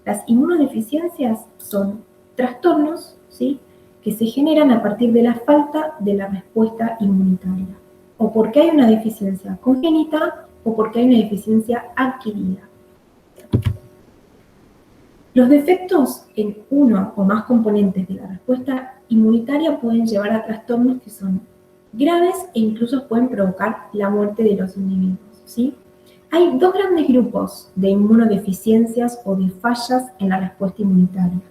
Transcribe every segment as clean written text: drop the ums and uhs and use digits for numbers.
Las inmunodeficiencias son trastornos, ¿sí?, que se generan a partir de la falta de la respuesta inmunitaria, o porque hay una deficiencia congénita o porque hay una deficiencia adquirida. Los defectos en uno o más componentes de la respuesta inmunitaria pueden llevar a trastornos que son graves e incluso pueden provocar la muerte de los individuos, ¿sí? Hay dos grandes grupos de inmunodeficiencias o de fallas en la respuesta inmunitaria.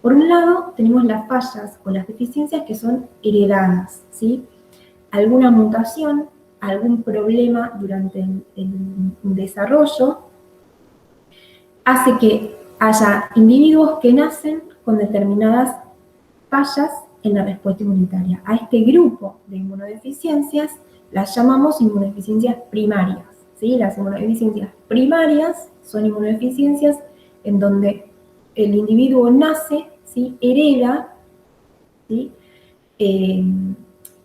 Por un lado, tenemos las fallas o las deficiencias que son heredadas, ¿sí? Alguna mutación, algún problema durante el desarrollo hace que haya individuos que nacen con determinadas fallas en la respuesta inmunitaria. A este grupo de inmunodeficiencias las llamamos inmunodeficiencias primarias, ¿sí? Las inmunodeficiencias primarias son inmunodeficiencias en donde el individuo nace, ¿sí?, hereda, ¿sí?,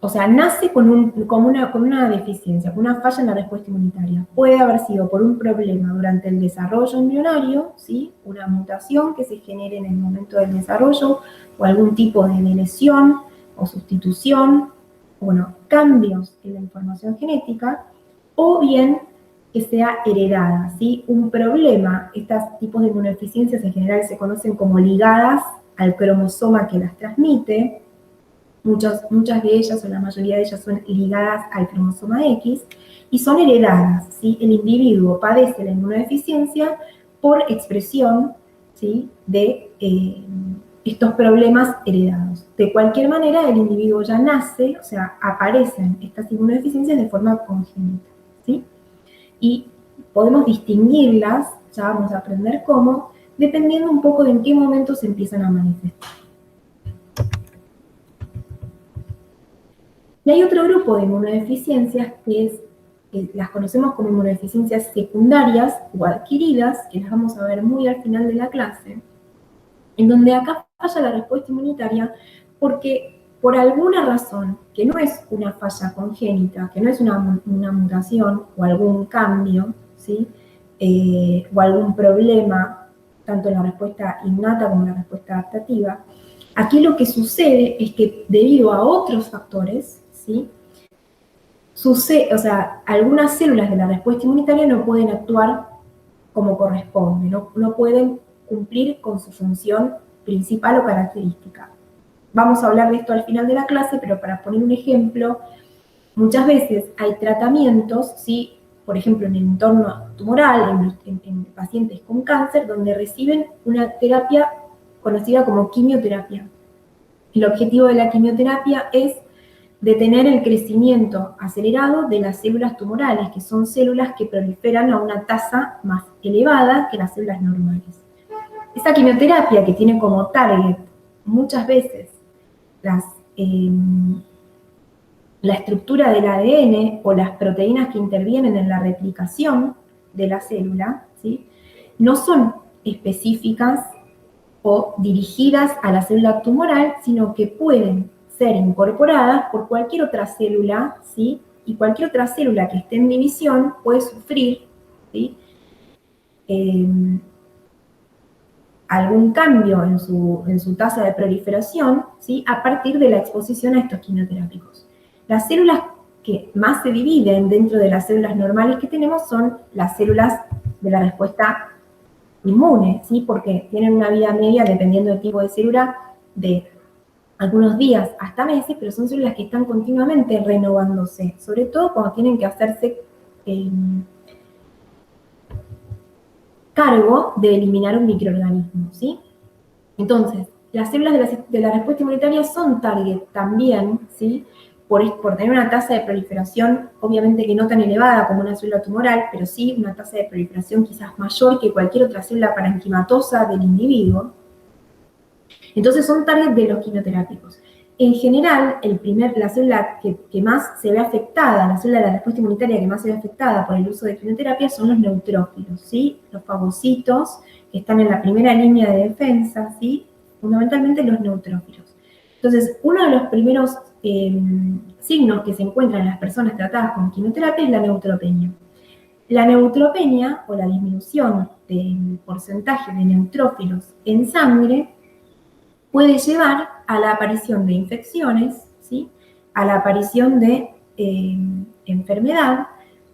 o sea, nace con una deficiencia, con una falla en la respuesta inmunitaria. Puede haber sido por un problema durante el desarrollo embrionario, ¿sí?, una mutación que se genere en el momento del desarrollo, o algún tipo de lesión o sustitución, bueno, cambios en la información genética, o bien que sea heredada, ¿sí? Un problema, estos tipos de inmunodeficiencias en general se conocen como ligadas al cromosoma que las transmite. Muchas de ellas, o la mayoría de ellas, son ligadas al cromosoma X y son heredadas, ¿sí? El individuo padece la inmunodeficiencia por expresión, ¿sí?, de estos problemas heredados. De cualquier manera, el individuo ya nace, o sea, aparecen estas inmunodeficiencias de forma congénita, ¿sí? Y podemos distinguirlas, ya vamos a aprender cómo, dependiendo un poco de en qué momento se empiezan a manifestar. Y hay otro grupo de inmunodeficiencias que las conocemos como inmunodeficiencias secundarias o adquiridas, que las vamos a ver muy al final de la clase, en donde acá falla la respuesta inmunitaria porque por alguna razón, que no es una falla congénita, que no es una mutación o algún cambio, ¿sí?, o algún problema, tanto en la respuesta innata como en la respuesta adaptativa, aquí lo que sucede es que debido a otros factores, ¿sí?, o sea, algunas células de la respuesta inmunitaria no pueden actuar como corresponde, no pueden cumplir con su función principal o característica. Vamos a hablar de esto al final de la clase, pero para poner un ejemplo, muchas veces hay tratamientos, ¿sí?, por ejemplo, en el entorno tumoral, en pacientes con cáncer, donde reciben una terapia conocida como quimioterapia. El objetivo de la quimioterapia es detener el crecimiento acelerado de las células tumorales, que son células que proliferan a una tasa más elevada que las células normales. Esa quimioterapia, que tiene como target muchas veces la estructura del ADN o las proteínas que intervienen en la replicación de la célula, ¿sí?, no son específicas o dirigidas a la célula tumoral, sino que pueden ser incorporadas por cualquier otra célula, ¿sí?, y cualquier otra célula que esté en división puede sufrir, ¿sí?, algún cambio en su tasa de proliferación, ¿sí?, a partir de la exposición a estos quimioterápicos. Las células que más se dividen dentro de las células normales que tenemos son las células de la respuesta inmune, ¿sí?, porque tienen una vida media, dependiendo del tipo de célula, de algunos días hasta meses, pero son células que están continuamente renovándose, sobre todo cuando tienen que hacerse cargo de eliminar un microorganismo, ¿sí? Entonces, las células de la respuesta inmunitaria son target también, ¿sí?, por tener una tasa de proliferación, obviamente que no tan elevada como una célula tumoral, pero sí una tasa de proliferación quizás mayor que cualquier otra célula parenquimatosa del individuo. Entonces son target de los quimioterápicos. En general, la célula que más se ve afectada, la célula de la respuesta inmunitaria que más se ve afectada por el uso de quimioterapia son los neutrófilos, ¿sí?, los fagocitos que están en la primera línea de defensa, ¿sí?, fundamentalmente los neutrófilos. Entonces, uno de los primeros signos que se encuentran en las personas tratadas con quimioterapia es la neutropenia. La neutropenia, o la disminución del porcentaje de neutrófilos en sangre, puede llevar a la aparición de infecciones, ¿sí? A la aparición de enfermedad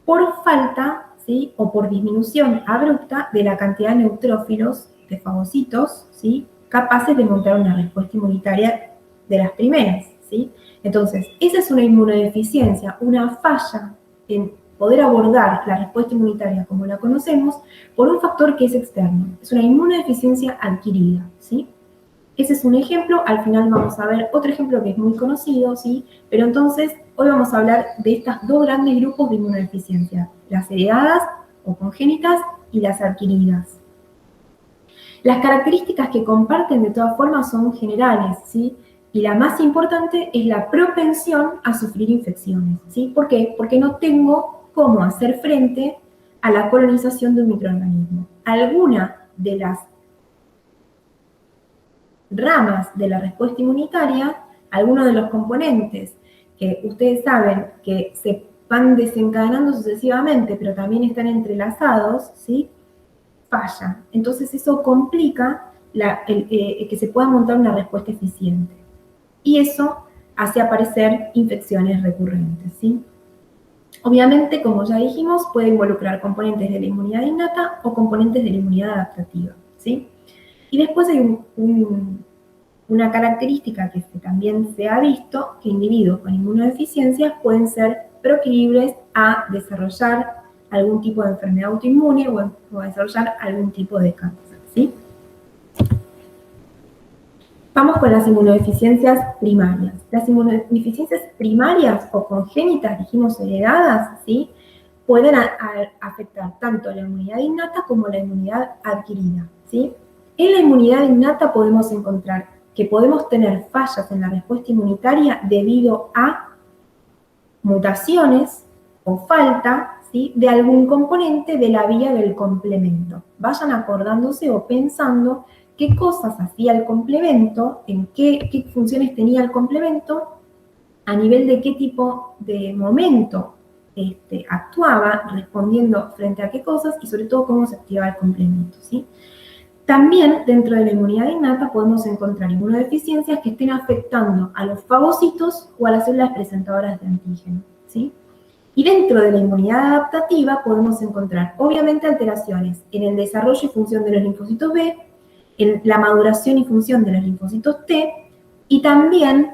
por falta, ¿sí? O por disminución abrupta de la cantidad de neutrófilos, de fagocitos, ¿sí? Capaces de montar una respuesta inmunitaria de las primeras, ¿sí? Entonces, esa es una inmunodeficiencia, una falla en poder abordar la respuesta inmunitaria como la conocemos por un factor que es externo. Es una inmunodeficiencia adquirida, ¿sí? Ese es un ejemplo. Al final vamos a ver otro ejemplo que es muy conocido, ¿sí? Pero entonces, hoy vamos a hablar de estos dos grandes grupos de inmunodeficiencia, las heredadas o congénitas y las adquiridas. Las características que comparten de todas formas son generales, ¿sí? Y la más importante es la propensión a sufrir infecciones, ¿sí? ¿Por qué? Porque no tengo cómo hacer frente a la colonización de un microorganismo. Alguna de las ramas de la respuesta inmunitaria, algunos de los componentes que ustedes saben que se van desencadenando sucesivamente, pero también están entrelazados, ¿sí? Falla. Entonces eso complica que se pueda montar una respuesta eficiente. Y eso hace aparecer infecciones recurrentes, ¿sí? Obviamente, como ya dijimos, puede involucrar componentes de la inmunidad innata o componentes de la inmunidad adaptativa, ¿sí? Y después hay una característica que también se ha visto, que individuos con inmunodeficiencias pueden ser proclives a desarrollar algún tipo de enfermedad autoinmune o a desarrollar algún tipo de cáncer, ¿sí? Vamos con las inmunodeficiencias primarias. Las inmunodeficiencias primarias o congénitas, dijimos heredadas, ¿sí? Pueden afectar tanto a la inmunidad innata como a la inmunidad adquirida, ¿sí? En la inmunidad innata podemos encontrar que podemos tener fallas en la respuesta inmunitaria debido a mutaciones o falta, ¿sí? De algún componente de la vía del complemento. Vayan acordándose o pensando qué cosas hacía el complemento, en qué funciones tenía el complemento, a nivel de qué tipo de momento actuaba, respondiendo frente a qué cosas y sobre todo cómo se activaba el complemento, ¿sí? También dentro de la inmunidad innata podemos encontrar inmunodeficiencias que estén afectando a los fagocitos o a las células presentadoras de antígeno, ¿sí? Y dentro de la inmunidad adaptativa podemos encontrar, obviamente, alteraciones en el desarrollo y función de los linfocitos B, en la maduración y función de los linfocitos T, y también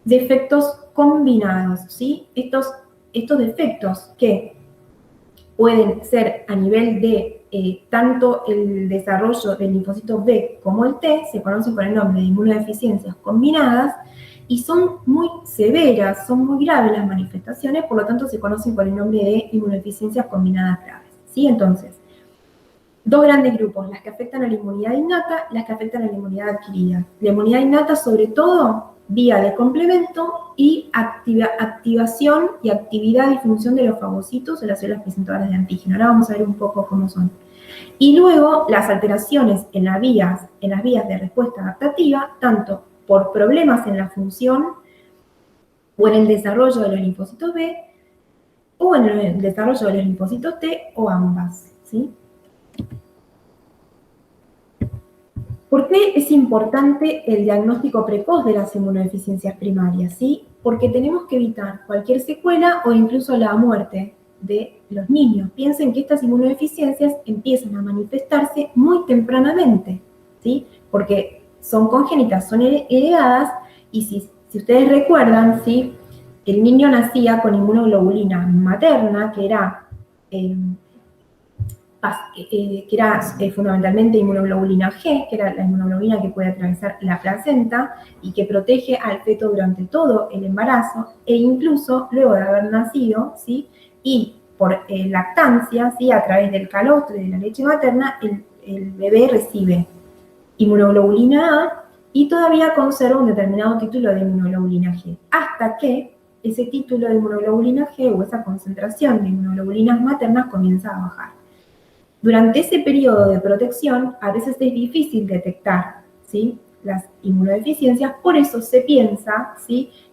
defectos combinados, ¿sí? Estos defectos que pueden ser a nivel de tanto el desarrollo del linfocito B como el T, se conocen por el nombre de inmunodeficiencias combinadas, y son muy severas, son muy graves las manifestaciones, por lo tanto se conocen por el nombre de inmunodeficiencias combinadas graves, ¿sí? Entonces, dos grandes grupos, las que afectan a la inmunidad innata y las que afectan a la inmunidad adquirida. La inmunidad innata, sobre todo, vía de complemento y activación y actividad y función de los fagocitos o las células presentadoras de antígeno. Ahora vamos a ver un poco cómo son. Y luego las alteraciones en las vías de respuesta adaptativa, tanto por problemas en la función o en el desarrollo de los linfocitos B, o en el desarrollo de los linfocitos T, o ambas, ¿sí? ¿Por qué es importante el diagnóstico precoz de las inmunodeficiencias primarias? ¿Sí? Porque tenemos que evitar cualquier secuela o incluso la muerte de los niños. Piensen que estas inmunodeficiencias empiezan a manifestarse muy tempranamente, ¿sí? Porque son congénitas, son heredadas, y si ustedes recuerdan, ¿sí? El niño nacía con inmunoglobulina materna, que era fundamentalmente inmunoglobulina G, que era la inmunoglobulina que puede atravesar la placenta y que protege al feto durante todo el embarazo e incluso luego de haber nacido, ¿sí? Y por lactancia, ¿sí? A través del calostro y de la leche materna, el bebé recibe inmunoglobulina A y todavía conserva un determinado título de inmunoglobulina G, hasta que ese título de inmunoglobulina G o esa concentración de inmunoglobulinas maternas comienza a bajar. Durante ese periodo de protección, a veces es difícil detectar, las inmunodeficiencias, por eso se piensa,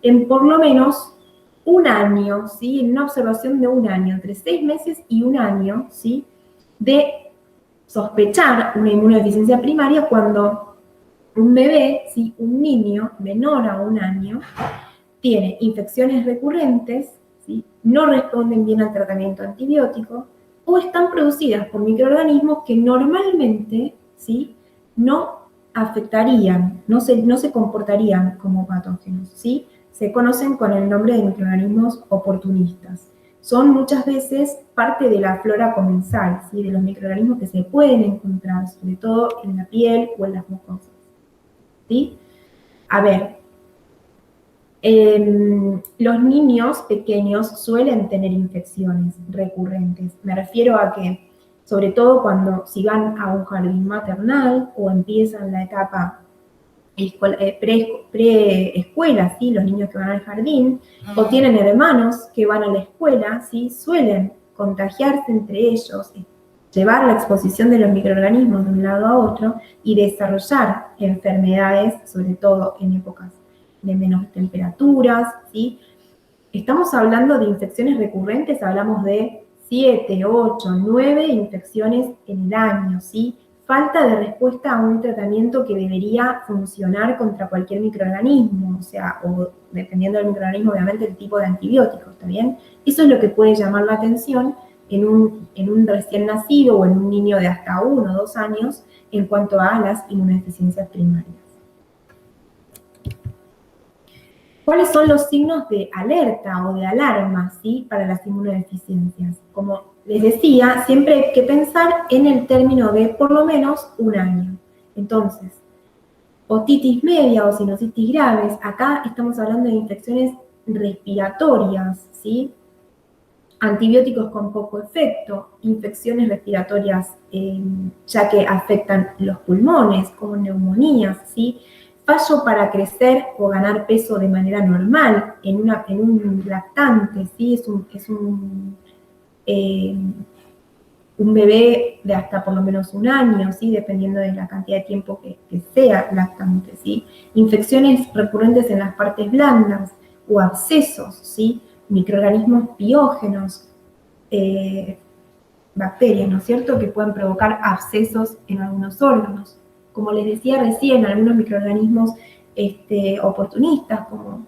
en por lo menos un año, ¿sí? En una observación de un año, entre 6 meses y un año, ¿sí? De sospechar una inmunodeficiencia primaria cuando un bebé, ¿sí? Un niño menor a un año, tiene infecciones recurrentes, ¿sí? No responden bien al tratamiento antibiótico o están producidas por microorganismos que normalmente, ¿sí? No afectarían, no se comportarían como patógenos, ¿sí? Se conocen con el nombre de microorganismos oportunistas. Son muchas veces parte de la flora comensal, ¿sí? De los microorganismos que se pueden encontrar, sobre todo en la piel o en las mucosas, ¿sí? A ver, los niños pequeños suelen tener infecciones recurrentes. Me refiero a que, sobre todo si van a un jardín maternal o empiezan la etapa preescuela, ¿sí? Los niños que van al jardín, o tienen hermanos que van a la escuela, ¿sí? Suelen contagiarse entre ellos, llevar la exposición de los microorganismos de un lado a otro y desarrollar enfermedades, sobre todo en épocas de menos temperaturas, ¿sí? Estamos hablando de infecciones recurrentes, hablamos de 7, 8, 9 infecciones en el año, ¿sí? Falta de respuesta a un tratamiento que debería funcionar contra cualquier microorganismo, o sea, o dependiendo del microorganismo, obviamente, el tipo de antibiótico, ¿está bien? Eso es lo que puede llamar la atención en un recién nacido o en un niño de hasta 1 o 2 años en cuanto a las inmunodeficiencias primarias. ¿Cuáles son los signos de alerta o de alarma, ¿sí? Para las inmunodeficiencias? Como les decía, siempre hay que pensar en el término de por lo menos un año. Entonces, otitis media o sinusitis graves, acá estamos hablando de infecciones respiratorias, ¿sí? Antibióticos con poco efecto, infecciones respiratorias ya que afectan los pulmones, como neumonías, ¿sí? Fallo para crecer o ganar peso de manera normal en un lactante, ¿sí? Es un bebé de hasta por lo menos un año, ¿sí? Dependiendo de la cantidad de tiempo que sea lactante, ¿sí? Infecciones recurrentes en las partes blandas o abscesos, ¿sí? Microorganismos piógenos, bacterias, ¿no es cierto?, que pueden provocar abscesos en algunos órganos. Como les decía recién, algunos microorganismos oportunistas, como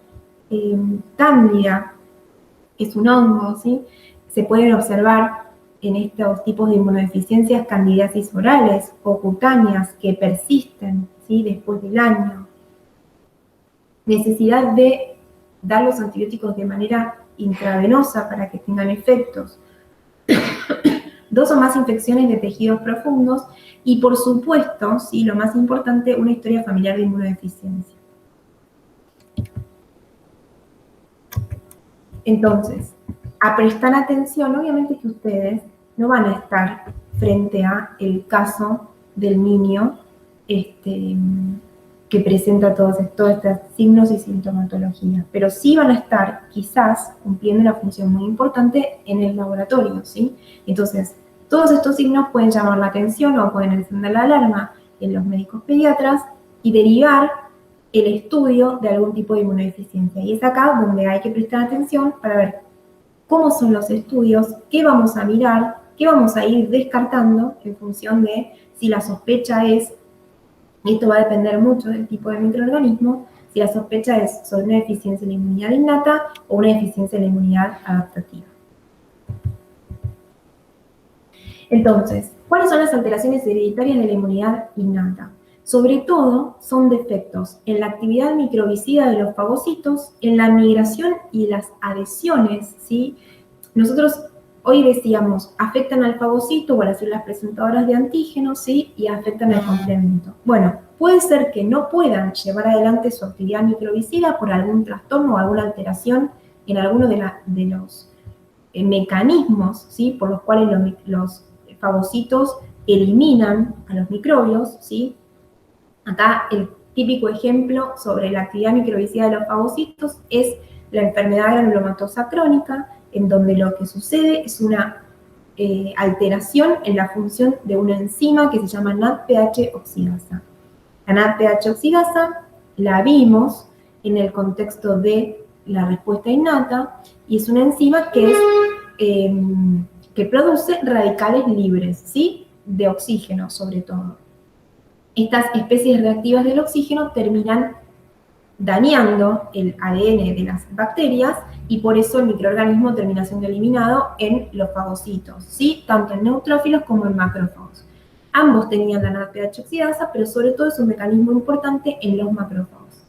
Cándida, que es un hongo, ¿sí? Se pueden observar en estos tipos de inmunodeficiencias candidiasis orales o cutáneas que persisten, ¿sí? Después del año. Necesidad de dar los antibióticos de manera intravenosa para que tengan efectos. 2 o más infecciones de tejidos profundos y, por supuesto, ¿sí? Lo más importante, una historia familiar de inmunodeficiencia. Entonces, a prestar atención, obviamente que ustedes no van a estar frente a el caso del niño que presenta todos estos signos y sintomatología, pero sí van a estar quizás cumpliendo una función muy importante en el laboratorio, ¿sí? Entonces, todos estos signos pueden llamar la atención o pueden encender la alarma en los médicos pediatras y derivar el estudio de algún tipo de inmunodeficiencia. Y es acá donde hay que prestar atención para ver cómo son los estudios, qué vamos a mirar, qué vamos a ir descartando en función de si la sospecha es, esto va a depender mucho del tipo de microorganismo, si la sospecha es sobre una deficiencia en la inmunidad innata o una deficiencia en la inmunidad adaptativa. Entonces, ¿cuáles son las alteraciones hereditarias de la inmunidad innata? Sobre todo, son defectos en la actividad microbicida de los fagocitos, en la migración y las adhesiones, ¿sí? Nosotros hoy decíamos, afectan al fagocito o a las células presentadoras de antígenos, ¿sí? Y afectan al complemento. Bueno, puede ser que no puedan llevar adelante su actividad microbicida por algún trastorno o alguna alteración en alguno de los mecanismos, ¿sí? Por los cuales los fagocitos eliminan a los microbios, ¿sí? Acá el típico ejemplo sobre la actividad microbicida de los fagocitos es la enfermedad granulomatosa crónica, en donde lo que sucede es una alteración en la función de una enzima que se llama NADPH oxidasa. La NADPH oxidasa la vimos en el contexto de la respuesta innata y es una enzima que produce radicales libres, ¿sí? De oxígeno, sobre todo. Estas especies reactivas del oxígeno terminan dañando el ADN de las bacterias y por eso el microorganismo termina siendo eliminado en los fagocitos, ¿sí? Tanto en neutrófilos como en macrófagos. Ambos tenían la NADPH oxidasa, pero sobre todo es un mecanismo importante en los macrófagos.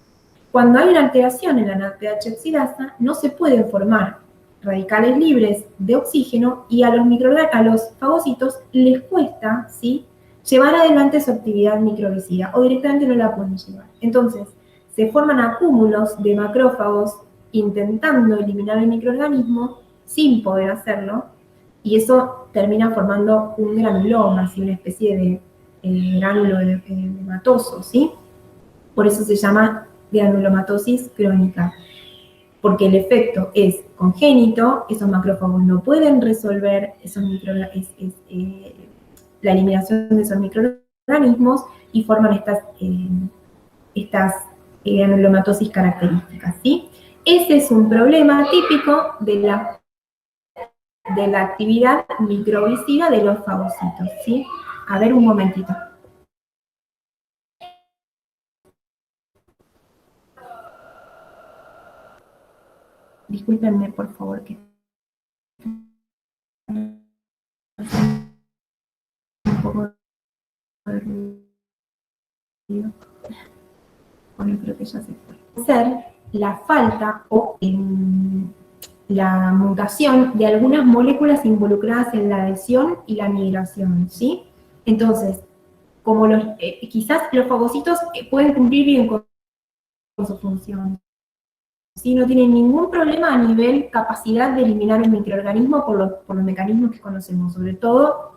Cuando hay una alteración en la NADPH oxidasa, no se pueden formar radicales libres de oxígeno y a los fagocitos les cuesta, ¿sí?, llevar adelante su actividad microbicida o directamente no la pueden llevar. Entonces, se forman acúmulos de macrófagos intentando eliminar el microorganismo sin poder hacerlo y eso termina formando un granuloma, ¿sí?, una especie de gránulo hematoso, ¿sí? Por eso se llama granulomatosis crónica, porque el efecto es congénito, esos macrófagos no pueden resolver la eliminación de esos microorganismos y forman estas granulomatosis características, ¿sí? Ese es un problema típico de la actividad microbicida de los fagocitos, ¿sí? A ver un momentito. Discúlpenme, por favor, que un poco de ruido. Bueno, creo que ya se fue. Ser la falta o la mutación de algunas moléculas involucradas en la adhesión y la migración, ¿sí? Entonces, como quizás los fagocitos pueden cumplir bien con su función, ¿sí? No tienen ningún problema a nivel capacidad de eliminar un microorganismo por los mecanismos que conocemos, sobre todo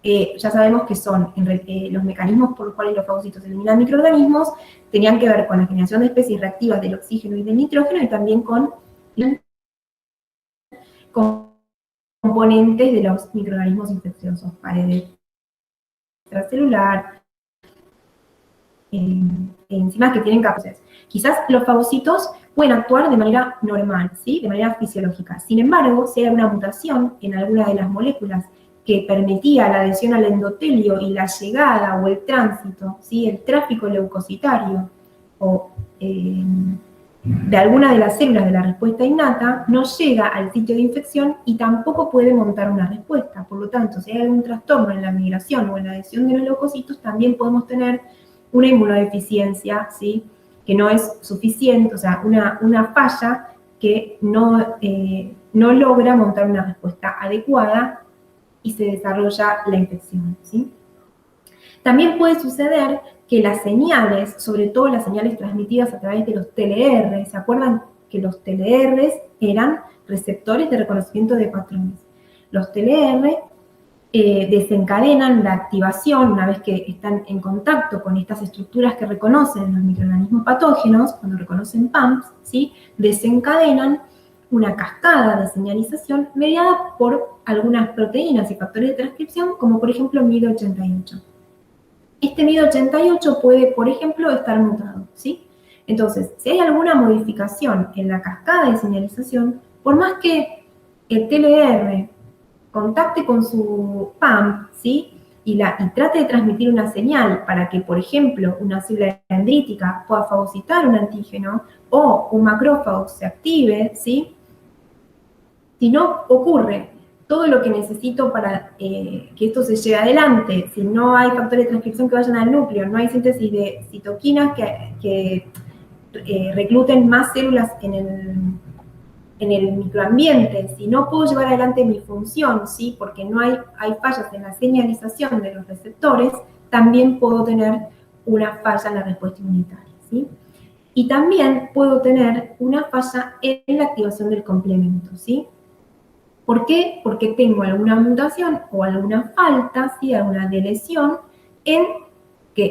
ya sabemos que son los mecanismos por los cuales los fagocitos eliminan microorganismos, tenían que ver con la generación de especies reactivas del oxígeno y del nitrógeno y también con componentes de los microorganismos infecciosos, pared extracelular, enzimas que tienen capacidades. Quizás los fagocitos pueden actuar de manera normal, ¿sí?, de manera fisiológica. Sin embargo, si hay alguna mutación en alguna de las moléculas que permitía la adhesión al endotelio y la llegada o el tránsito, ¿sí?, el tráfico leucocitario o de alguna de las células de la respuesta innata, no llega al sitio de infección y tampoco puede montar una respuesta. Por lo tanto, si hay algún trastorno en la migración o en la adhesión de los leucocitos, también podemos tener una inmunodeficiencia, ¿sí?, que no es suficiente, o sea, una falla que no logra montar una respuesta adecuada y se desarrolla la infección, ¿sí? También puede suceder que las señales, sobre todo las señales transmitidas a través de los TLR, ¿se acuerdan que los TLR eran receptores de reconocimiento de patrones? Los TLR desencadenan la activación, una vez que están en contacto con estas estructuras que reconocen los microorganismos patógenos, cuando reconocen PAMPs, ¿sí?, desencadenan una cascada de señalización mediada por algunas proteínas y factores de transcripción, como por ejemplo MID88. Este MID88 puede, por ejemplo, estar mutado, ¿sí? Entonces, si hay alguna modificación en la cascada de señalización, por más que el TLR contacte con su PAMP, ¿sí?, y trate de transmitir una señal para que, por ejemplo, una célula dendrítica pueda fagocitar un antígeno o un macrófago se active, ¿sí? Si no ocurre todo lo que necesito para que esto se lleve adelante, si no hay factores de transcripción que vayan al núcleo, no hay síntesis de citoquinas que recluten más células en el microambiente, si no puedo llevar adelante mi función, ¿sí?, porque no hay fallas en la señalización de los receptores, también puedo tener una falla en la respuesta inmunitaria, ¿sí? Y también puedo tener una falla en la activación del complemento, ¿sí? ¿Por qué? Porque tengo alguna mutación o alguna falta, ¿sí?, alguna delesión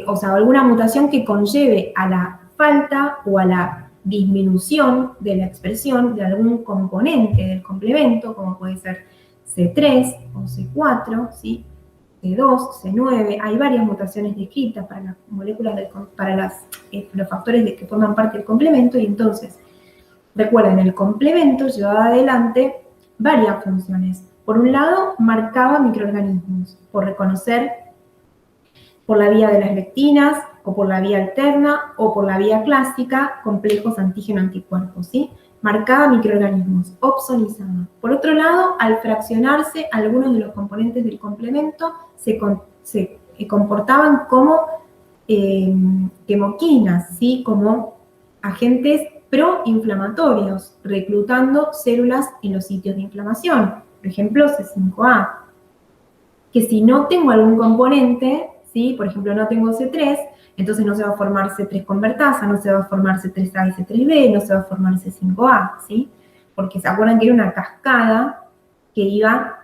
o sea, alguna mutación que conlleve a la falta o a la disminución de la expresión de algún componente del complemento, como puede ser C3 o C4, ¿sí?, C2, C9, hay varias mutaciones descritas para las moléculas, para los factores que forman parte del complemento, y entonces Recuerden, el complemento llevaba adelante varias funciones. Por un lado, marcaba microorganismos, por reconocer por la vía de las lectinas, o por la vía alterna, o por la vía clásica, complejos antígeno-anticuerpos, ¿sí? Marcaba microorganismos, opsonizaba. Por otro lado, al fraccionarse, algunos de los componentes del complemento se comportaban como quemoquinas, ¿sí? Como agentes proinflamatorios, reclutando células en los sitios de inflamación. Por ejemplo, C5A. Que si no tengo algún componente, ¿sí? Por ejemplo, no tengo C3, entonces no se va a formar C3 convertasa, no se va a formar C3A y C3B, no se va a formar C5A, ¿sí? Porque se acuerdan que era una cascada que iba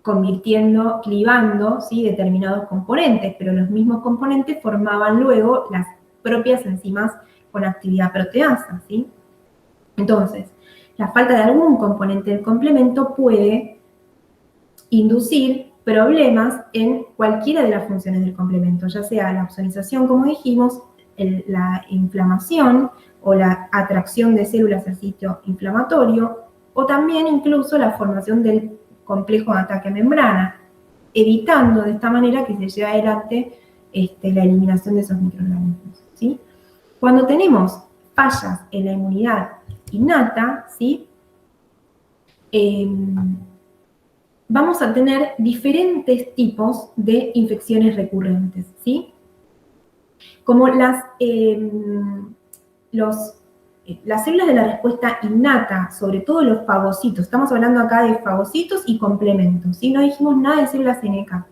convirtiendo, clivando, ¿sí? Determinados componentes, pero los mismos componentes formaban luego las propias enzimas con actividad proteasa, ¿sí? Entonces, la falta de algún componente del complemento puede inducir problemas en cualquiera de las funciones del complemento, ya sea la opsonización, como dijimos, la inflamación o la atracción de células al sitio inflamatorio, o también incluso la formación del complejo de ataque a membrana, evitando de esta manera que se lleve adelante la eliminación de esos microorganismos, ¿sí? Cuando tenemos fallas en la inmunidad innata, ¿sí? Vamos a tener diferentes tipos de infecciones recurrentes, ¿sí? Como las células de la respuesta innata, sobre todo los fagocitos, estamos hablando acá de fagocitos y complementos, ¿sí? No dijimos nada de células NK.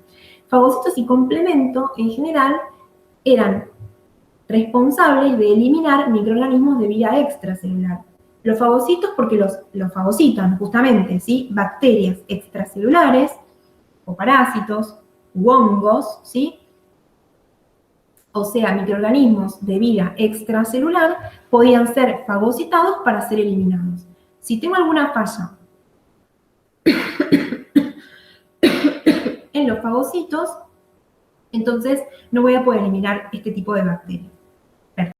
Fagocitos y complemento, en general, eran responsables de eliminar microorganismos de vida extracelular. Los fagocitos porque los fagocitan justamente, ¿sí? Bacterias extracelulares o parásitos u hongos, ¿sí? O sea, microorganismos de vida extracelular podían ser fagocitados para ser eliminados. Si tengo alguna falla en los fagocitos, entonces no voy a poder eliminar este tipo de bacterias.